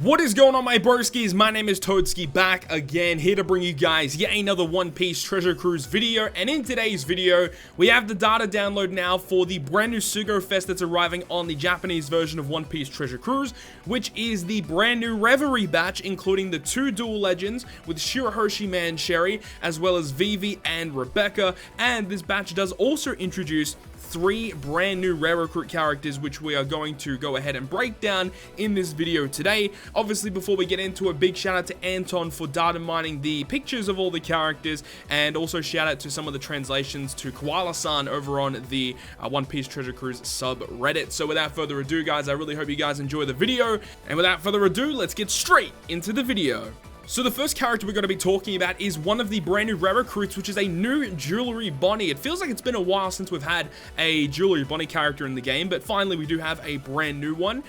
What is going on, my broskiis? My name is Toadskii, back again, here to bring you guys yet another One Piece Treasure Cruise video. And in today's video, we have the data download now for the brand new Sugo Fest that's arriving on the Japanese version of One Piece Treasure Cruise, which is the brand new Reverie batch, including the two dual legends with Shirahoshi Mansherry, as well as Vivi and Rebecca. And this batch does also introduce 3 brand new rare recruit characters, which we are going to go ahead and break down in this video today. Obviously, before we get into it, big shout out to Anton for data mining the pictures of all the characters, and also shout out to some of the translations to Koala-san over on the One Piece Treasure Cruise subreddit. So without further ado, guys, I really hope you guys enjoy the video, and without further ado, let's get straight into the video. So the first character we're going to be talking about is one of the brand new rare recruits, which is a new Jewelry Bonnie. It feels like it's been a while since we've had a Jewelry Bonnie character in the game, but finally we do have a brand new one.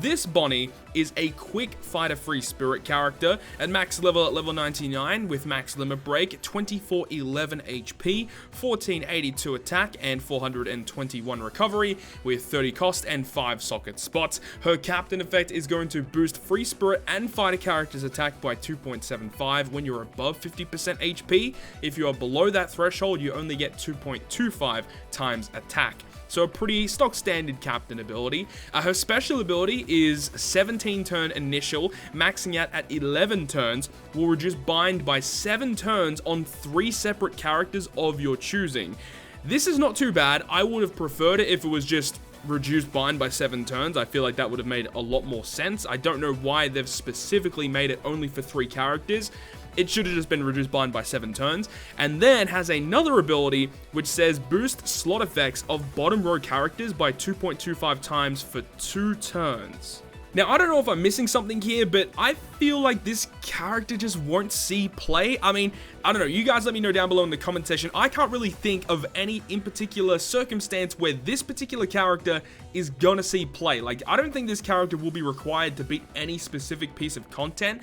This Bonnie is a quick fighter free spirit character at max level at level 99 with max limit break, 2411 HP, 1482 attack, and 421 recovery with 30 cost and 5 socket spots. Her captain effect is going to boost free spirit and fighter characters attack by 2.75 when you're above 50% HP. If you are below that threshold, you only get 2.25 times attack. So a pretty stock standard captain ability. Her special ability is 17 turn initial, maxing out at 11 turns, will reduce bind by 7 turns on 3 separate characters of your choosing. This is not too bad. I would have preferred it if it was just reduced bind by 7 turns. I feel like that would have made a lot more sense. I don't know why they've specifically made it only for 3 characters. It should have just been reduced bind by 7 turns, and then has another ability which says boost slot effects of bottom row characters by 2.25 times for 2 turns. Now, I don't know if I'm missing something here, but I feel like this character just won't see play. I mean, I don't know. You guys let me know down below in the comment section. I can't really think of any in particular circumstance where this particular character is gonna see play. Like, I don't think this character will be required to beat any specific piece of content,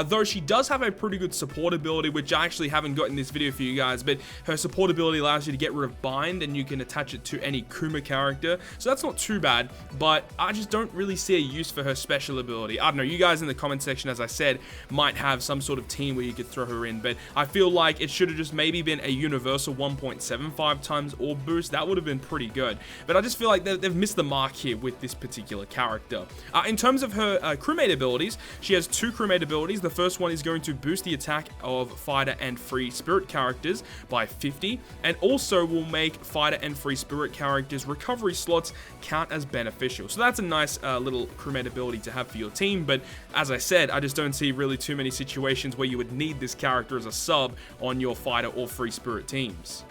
though she does have a pretty good support ability, which I actually haven't got in this video for you guys, but her support ability allows you to get rid of bind, and you can attach it to any Kuma character, so that's not too bad, but I just don't really see a use for her special ability. I don't know, you guys in the comment section, as I said, might have some sort of team where you could throw her in, but I feel like it should have just maybe been a universal 1.75 times orb boost. That would have been pretty good, but I just feel like they've missed the mark here with this particular character. In terms of her crewmate abilities, she has 2 crewmate abilities. The first one is going to boost the attack of fighter and free spirit characters by 50, and also will make fighter and free spirit characters recovery slots count as beneficial. So that's a nice little crewmate ability to have for your team, but as I said, I just don't see really too many situations where you would need this character as a sub on your fighter or free spirit teams.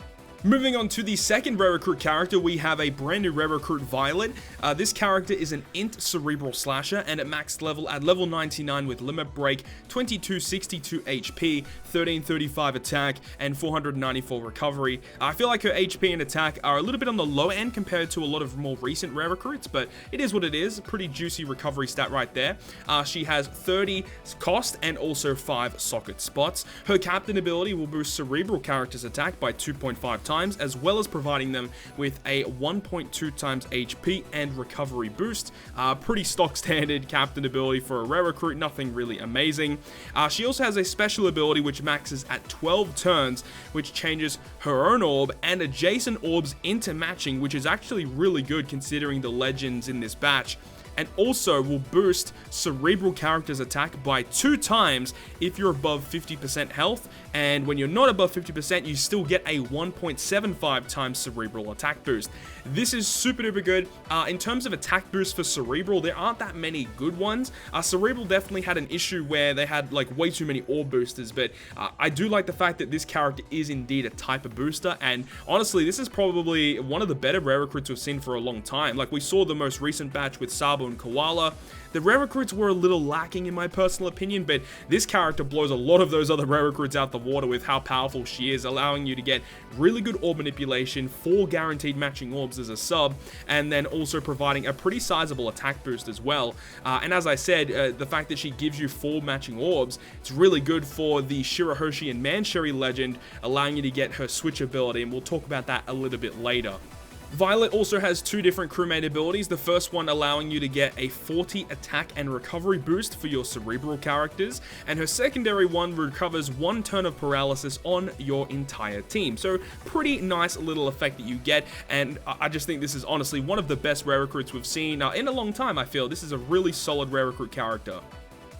Moving on to the second rare recruit character, we have a brand new rare recruit Violet. This character is an int cerebral slasher, and at max level at level 99 with limit break, 2262 HP, 1335 attack, and 494 recovery. I feel like her HP and attack are a little bit on the low end compared to a lot of more recent rare recruits, but it is what it is. A pretty juicy recovery stat right there. She has 30 cost and also 5 socket spots. Her captain ability will boost cerebral characters attack by 2.5 times, as well as providing them with a 1.2 times HP and recovery boost. Pretty stock standard captain ability for a rare recruit, nothing really amazing. She also has a special ability which maxes at 12 turns, which changes her own orb and adjacent orbs into matching, which is actually really good considering the legends in this batch, and also will boost cerebral characters attack by 2 times if you're above 50% health, and when you're not above 50%, you still get a 1.75 times cerebral attack boost. This is super duper good. In terms of attack boost for cerebral, there aren't that many good ones. Cerebral definitely had an issue where they had like way too many orb boosters, but I do like the fact that this character is indeed a type of booster, and honestly, this is probably one of the better rare recruits we've seen for a long time. Like, we saw the most recent batch with Sabo and Koala. The rare recruits were a little lacking in my personal opinion, but this character blows a lot of those other rare recruits out the water with how powerful she is, allowing you to get really good orb manipulation, 4 guaranteed matching orbs as a sub, and then also providing a pretty sizable attack boost as well. And as I said, the fact that she gives you 4 matching orbs, it's really good for the Shirahoshi and Mansherry legend, allowing you to get her switch ability, and we'll talk about that a little bit later. Violet also has two different crewmate abilities, the first one allowing you to get a 40 attack and recovery boost for your cerebral characters, and her secondary one recovers 1 turn of paralysis on your entire team. So pretty nice little effect that you get, and I just think this is honestly one of the best rare recruits we've seen in a long time. I feel this is a really solid rare recruit character.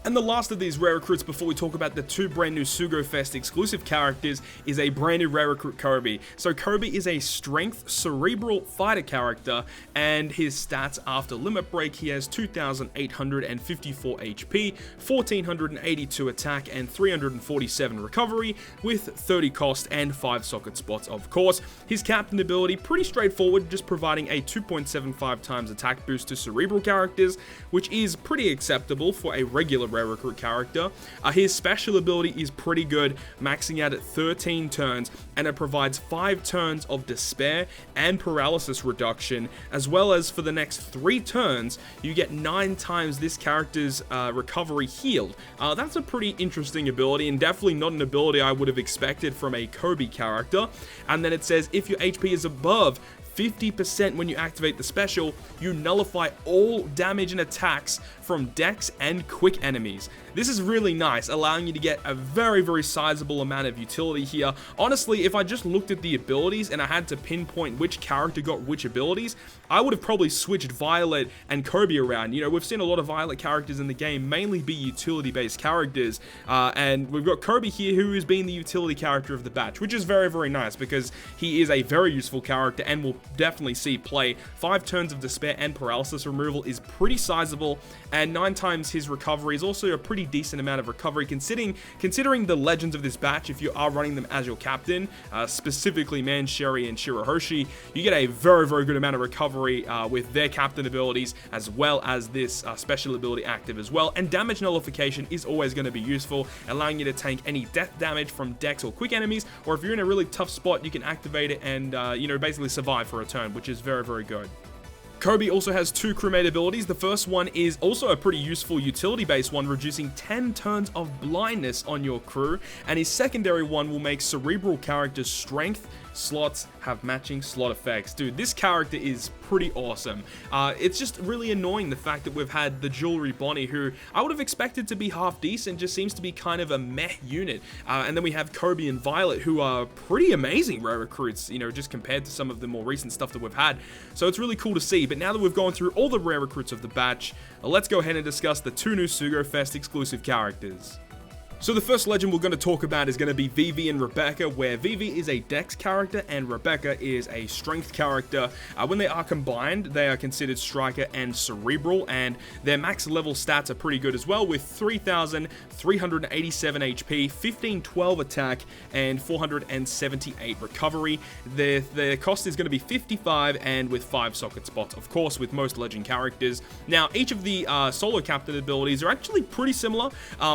And the last of these rare recruits before we talk about the 2 brand new Sugo Fest exclusive characters is a brand new rare recruit, Kirby. So Kirby is a strength cerebral fighter character, and his stats after limit break, he has 2,854 HP, 1,482 attack, and 347 recovery with 30 cost and 5 socket spots, of course. His captain ability, pretty straightforward, just providing a 2.75 times attack boost to cerebral characters, which is pretty acceptable for a regular rare recruit character. His special ability is pretty good, maxing out at 13 turns, and it provides 5 turns of despair and paralysis reduction, as well as for the next 3 turns, you get 9 times this character's recovery healed. That's a pretty interesting ability, and definitely not an ability I would have expected from a Kirby character. And then it says if your HP is above 50% when you activate the special, you nullify all damage and attacks from Dex and quick enemies. This is really nice, allowing you to get a very, very sizable amount of utility here. Honestly, if I just looked at the abilities and I had to pinpoint which character got which abilities, I would have probably switched Violet and Kirby around. You know, we've seen a lot of Violet characters in the game mainly be utility-based characters, and we've got Kirby here who has been the utility character of the batch, which is very, very nice because he is a very useful character and will definitely see play. 5 turns of despair and paralysis removal is pretty sizable, and 9 times his recovery is also a pretty decent amount of recovery considering the legends of this batch. If you are running them as your captain, specifically Mansherry and Shirahoshi, you get a very, very good amount of recovery with their captain abilities, as well as this special ability active as well. And damage nullification is always going to be useful, allowing you to tank any death damage from Dex or quick enemies, or if you're in a really tough spot, you can activate it and you know, basically survive for a turn, which is very, very good. Kirby also has 2 crewmate abilities. The first one is also a pretty useful utility-based one, reducing 10 turns of blindness on your crew, and his secondary one will make cerebral characters' strength slots have matching slot effects. Dude, this character is pretty awesome. It's just really annoying the fact that we've had the Jewelry Bonnie, who I would have expected to be half decent, just seems to be kind of a meh unit. And then we have Kirby and Violet, who are pretty amazing rare recruits, you know, just compared to some of the more recent stuff that we've had. So it's really cool to see. But now that we've gone through all the rare recruits of the batch, let's go ahead and discuss the 2 new Sugo Fest exclusive characters. So the first legend we're going to talk about is going to be Vivi and Rebecca, where Vivi is a Dex character and Rebecca is a Strength character. When they are combined, they are considered Striker and Cerebral, and their max level stats are pretty good as well, with 3,387 HP, 1512 attack, and 478 recovery. Their cost is going to be 55, and with 5 socket spots, of course, with most legend characters. Now, each of the solo captain abilities are actually pretty similar.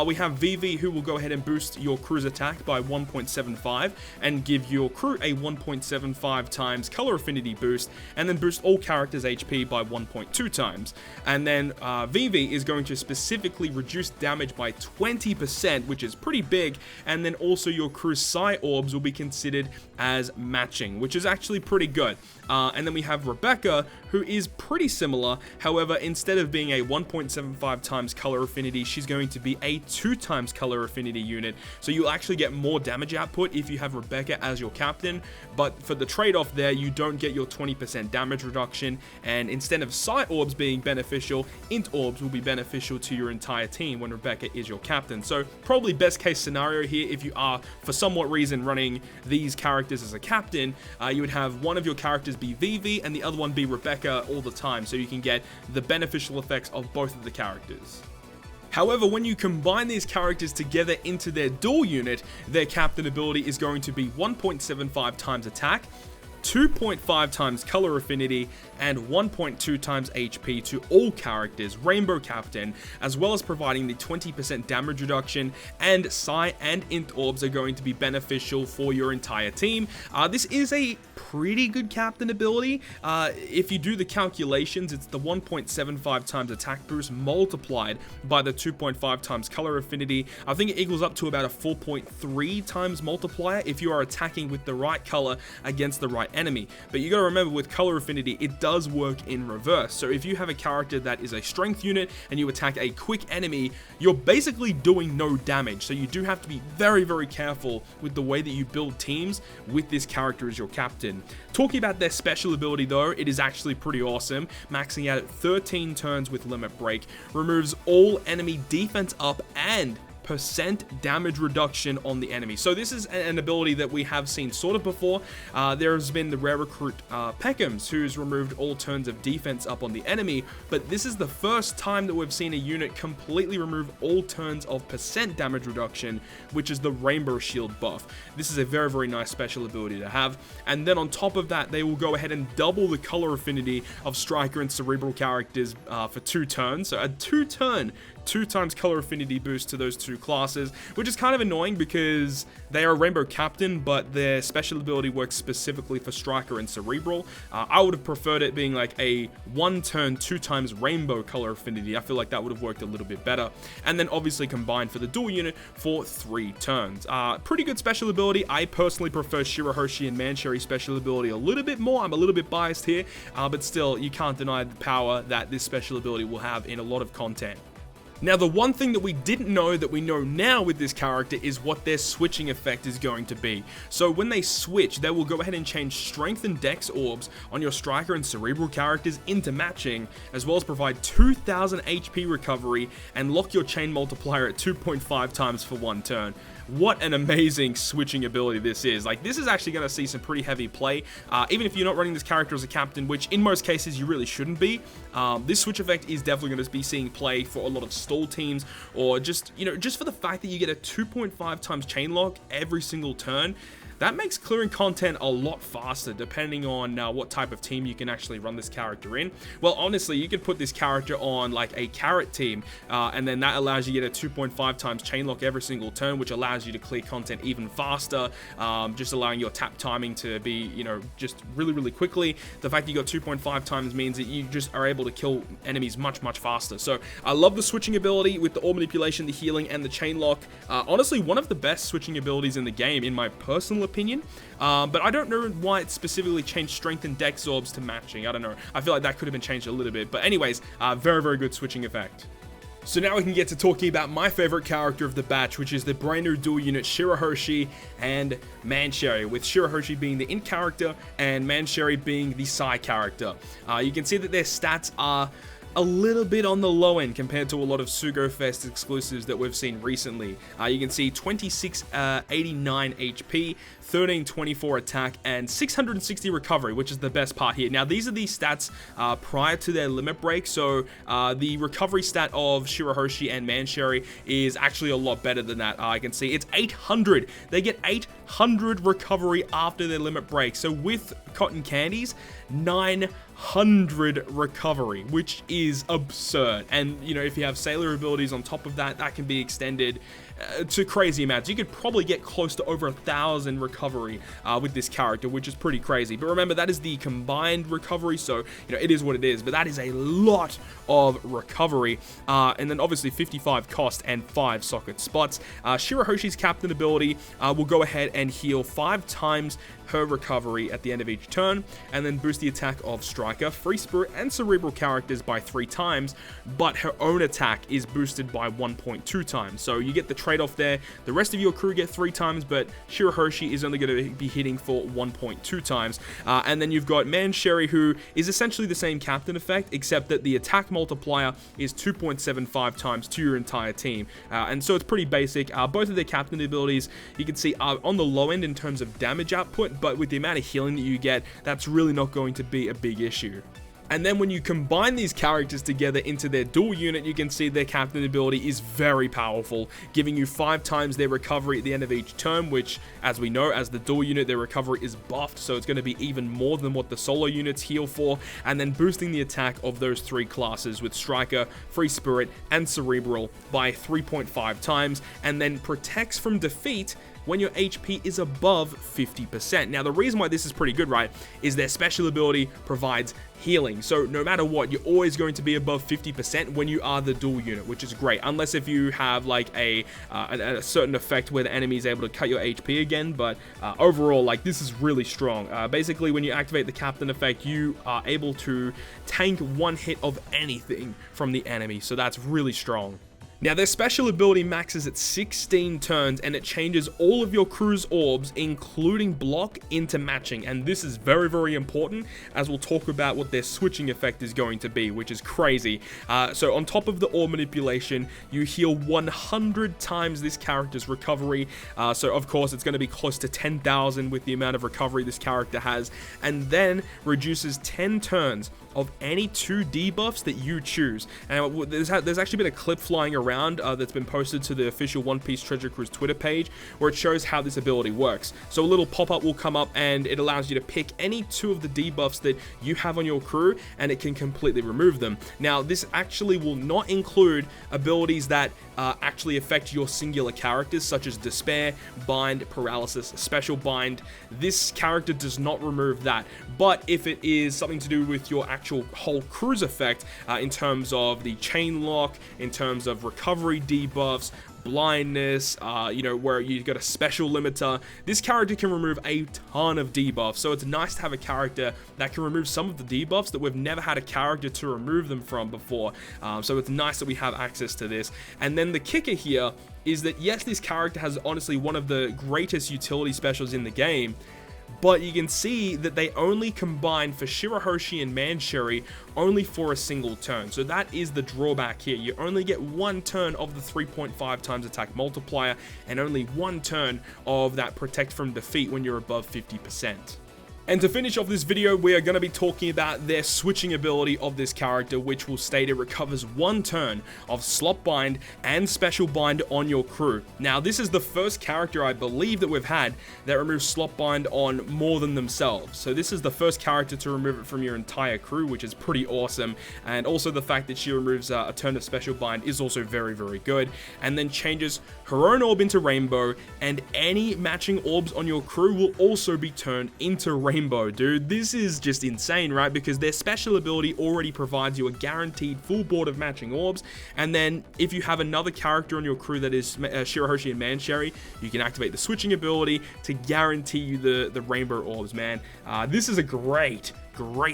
We have Vivi, who will go ahead and boost your crew's attack by 1.75 and give your crew a 1.75 times color affinity boost, and then boost all characters' HP by 1.2 times. And then Vivi is going to specifically reduce damage by 20%, which is pretty big, and then also your crew's Psi Orbs will be considered as matching, which is actually pretty good. And then we have Rebecca, who is pretty similar. However, instead of being a 1.75 times color affinity, she's going to be a 2 times color affinity unit. So you'll actually get more damage output if you have Rebecca as your captain, but for the trade-off there, you don't get your 20% damage reduction, and instead of Psi Orbs being beneficial, Int Orbs will be beneficial to your entire team when Rebecca is your captain. So probably best case scenario here, if you are for somewhat reason running these characters as a captain, you would have one of your characters be Vivi and the other one be Rebecca all the time, so you can get the beneficial effects of both of the characters. However, when you combine these characters together into their dual unit, their captain ability is going to be 1.75 times attack, 2.5 times color affinity, and 1.2 times HP to all characters, Rainbow Captain, as well as providing the 20% damage reduction, and Psi and Int Orbs are going to be beneficial for your entire team. This is a pretty good captain ability. If you do the calculations, it's the 1.75 times attack boost multiplied by the 2.5 times color affinity. I think it equals up to about a 4.3 times multiplier if you are attacking with the right color against the right enemy. But you got to remember, with color affinity, it does work in reverse. So if you have a character that is a strength unit and you attack a quick enemy, you're basically doing no damage. So you do have to be very, very careful with the way that you build teams with this character as your captain. Talking about their special ability though, it is actually pretty awesome. Maxing out at 13 turns with Limit Break, removes all enemy defense up and % damage reduction on the enemy. So this is an ability that we have seen sort of before. There's been the rare recruit Peckham's, who's removed all turns of defense up on the enemy, but this is the first time that we've seen a unit completely remove all turns of % damage reduction, which is the Rainbow Shield buff. This is a very, very nice special ability to have. And then on top of that, they will go ahead and double the color affinity of Striker and Cerebral characters for 2 turns. So a 2 times color affinity boost to those 2 classes, which is kind of annoying because they are Rainbow Captain, but their special ability works specifically for Striker and Cerebral. I would have preferred it being like a 1 turn 2 times Rainbow color affinity. I feel like that would have worked a little bit better. And then obviously combined for the dual unit for 3 turns. Pretty good special ability. I personally prefer Shirahoshi and Mansherry special ability a little bit more. I'm a little bit biased here, but still, you can't deny the power that this special ability will have in a lot of content. Now, the one thing that we didn't know that we know now with this character is what their switching effect is going to be. So when they switch, they will go ahead and change strength and dex orbs on your Striker and Cerebral characters into matching, as well as provide 2000 HP recovery and lock your chain multiplier at 2.5 times for 1 turn. What an amazing switching ability this is. Like, this is actually going to see some pretty heavy play, even if you're not running this character as a captain, which in most cases you really shouldn't be. This switch effect is definitely going to be seeing play for a lot of stall teams, or just, you know, just for the fact that you get a 2.5 times chain lock every single turn. That makes clearing content a lot faster, depending on what type of team you can actually run this character in. Well, honestly, you could put this character on like a carrot team, and then that allows you to get a 2.5 times chain lock every single turn, which allows you to clear content even faster, just allowing your tap timing to be, you know, just really, really quickly. The fact that you got 2.5 times means that you just are able to kill enemies much, much faster. So I love the switching ability with the orb manipulation, the healing, and the chain lock. Honestly, one of the best switching abilities in the game, in my personal opinion, but I don't know why it specifically changed strength and dex orbs to matching. I don't know. I feel like that could have been changed a little bit, but anyways, very, very good switching effect. So now we can get to talking about my favorite character of the batch, which is the brand new dual unit Shirahoshi and Mansherry, with Shirahoshi being the in character and Mansherry being the side character. You can see that their stats are a little bit on the low end compared to a lot of Sugo Fest exclusives that we've seen recently. You can see 2689 HP, 1324 attack, and 660 recovery, which is the best part here. Now, these are the stats prior to their limit break, so the recovery stat of Shirahoshi and Mansherry is actually a lot better than that. I can see it's 800. They get 800 recovery after their limit break. So with cotton candies, 900 recovery, which is absurd. And, you know, if you have sailor abilities on top of that, that can be extended to crazy amounts. You could probably get close to over 1,000 recovery with this character, which is pretty crazy. But remember, that is the combined recovery, so, you know, it is what it is. But that is a lot of recovery. And then obviously 55 cost and 5 socket spots. Shirahoshi's captain ability will go ahead and heal 5 times her recovery at the end of each turn, and then boost the attack of Striker, Free Spirit, and Cerebral characters by 3 times, but her own attack is boosted by 1.2 times. So you get the trade-off there. The rest of your crew get 3 times, but Shirahoshi is only going to be hitting for 1.2 times. And then you've got Mansherry, who is essentially the same captain effect, except that the attack multiplier is 2.75 times to your entire team. And so it's pretty basic. Both of their captain abilities, you can see, are on the low end in terms of damage output, but with the amount of healing that you get, that's really not going to be a big issue. And then when you combine these characters together into their dual unit, you can see their captain ability is very powerful, giving you 5 times their recovery at the end of each turn, which, as we know, as the dual unit, their recovery is buffed, so it's going to be even more than what the solo units heal for, and then boosting the attack of those 3 classes with Striker, Free Spirit, and Cerebral by 3.5 times, and then protects from defeat when your HP is above 50%. Now, the reason why this is pretty good, right, is their special ability provides healing. So no matter what, you're always going to be above 50% when you are the dual unit, which is great, unless if you have like a certain effect where the enemy is able to cut your HP again. But overall, like, this is really strong. Basically, when you activate the captain effect, you are able to tank one hit of anything from the enemy, so that's really strong. Now, their special ability maxes at 16 turns, and it changes all of your crew's orbs, including block, into matching. And this is very, very important, as we'll talk about what their switching effect is going to be, which is crazy. So on top of the orb manipulation, you heal 100 times this character's recovery. So of course, it's going to be close to 10,000 with the amount of recovery this character has, and then reduces 10 turns of any 2 debuffs that you choose. And there's actually been a clip flying around that's been posted to the official One Piece Treasure Cruise Twitter page, where it shows how this ability works. So a little pop-up will come up, and it allows you to pick any 2 of the debuffs that you have on your crew, and it can completely remove them. Now, this actually will not include abilities that actually affect your singular characters, such as Despair, Bind, Paralysis, Special Bind. This character does not remove that, but if it is something to do with your actual whole crew's effect, in terms of the chain lock, in terms of recovery debuffs, blindness, where you got a special limiter, this character can remove a ton of debuffs. So it's nice to have a character that can remove some of the debuffs that we've never had a character to remove them from before. So it's nice that we have access to this. And then the kicker here is that, yes, this character has honestly one of the greatest utility specials in the game, but you can see that they only combine for Shirahoshi and Mansherry only for a single turn. So that is the drawback here. You only get 1 turn of the 3.5 times attack multiplier, and only 1 turn of that protect from defeat when you're above 50%. And to finish off this video, we are going to be talking about their switching ability of this character, which will state it recovers 1 turn of Slot Bind and Special Bind on your crew. Now, this is the first character, I believe, that we've had that removes Slot Bind on more than themselves. So this is the first character to remove it from your entire crew, which is pretty awesome. And also the fact that she removes a turn of Special Bind is also very, very good. And then changes her own orb into Rainbow, and any matching orbs on your crew will also be turned into Rainbow, dude. This is just insane, right? Because their special ability already provides you a guaranteed full board of matching orbs, and then if you have another character on your crew that is Shirahoshi and Mansherry, you can activate the switching ability to guarantee you the Rainbow orbs, man. This is a great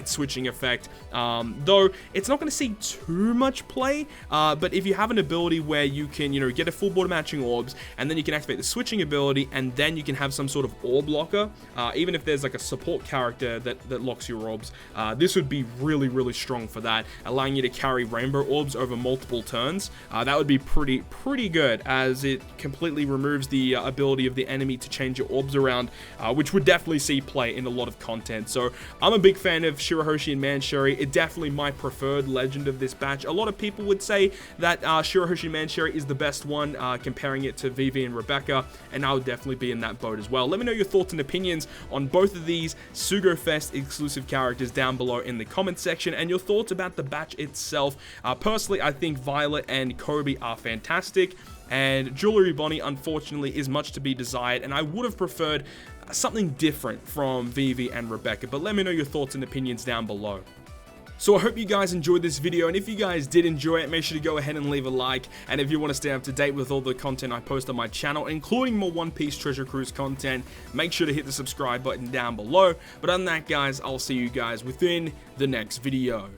switching effect, though it's not going to see too much play, but if you have an ability where you can, get a full board of matching orbs, and then you can activate the switching ability, and then you can have some sort of orb locker, even if there's like a support character that locks your orbs, this would be really, really strong for that, allowing you to carry Rainbow orbs over multiple turns. That would be pretty good, as it completely removes the ability of the enemy to change your orbs around, which would definitely see play in a lot of content. So I'm a big fan of Shirahoshi and Mansherry. It's definitely my preferred legend of this batch. A lot of people would say that Shirahoshi Mansherry is the best one, comparing it to Vivi and Rebecca, and I would definitely be in that boat as well. Let me know your thoughts and opinions on both of these Sugo Fest exclusive characters down below in the comment section, and your thoughts about the batch itself. Personally, I think Violet and Kirby are fantastic, and Jewelry Bonnie, unfortunately, is much to be desired, and I would have preferred something different from Vivi and Rebecca, but let me know your thoughts and opinions down below. So I hope you guys enjoyed this video, and if you guys did enjoy it, make sure to go ahead and leave a like, and if you want to stay up to date with all the content I post on my channel, including more One Piece Treasure Cruise content, make sure to hit the subscribe button down below. But other than that, guys, I'll see you guys within the next video.